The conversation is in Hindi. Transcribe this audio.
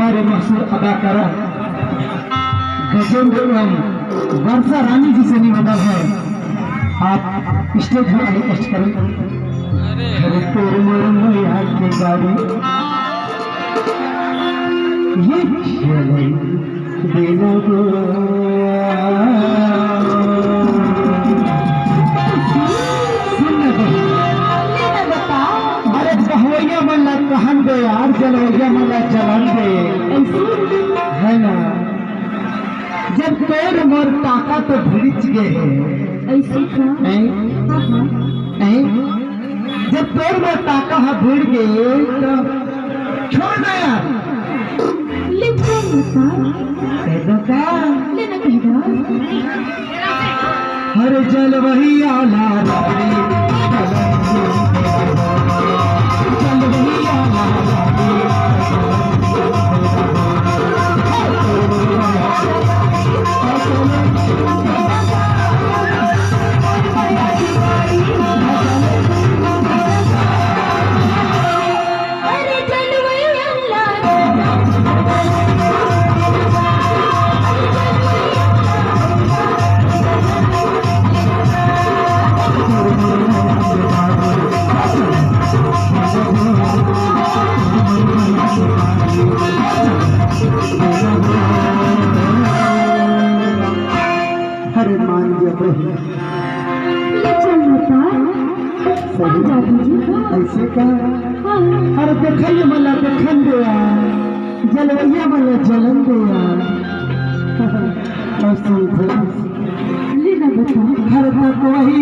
हमारे मशहूर अदाकारा गजेंद्र एवं वर्षा रानी जी से निवेदन है, आप स्टेज में रिक्वेस्ट करें। अरे तोर मैया की गाड़ी ये देना गो कहवैया मल्ला कहन दे यार, जलवैया मल्ला जलन दे है ना। जब तोर मोर टाका तो भिड़ गए ऐसे जब तोर मोर टाका है भिड़ गए तो छोड़ दे यार। हर जलवैया ला हर मान जब ऐसे का हर देखिए मला देखन दिया, जलवैया मला जलन दिया। हर तक वही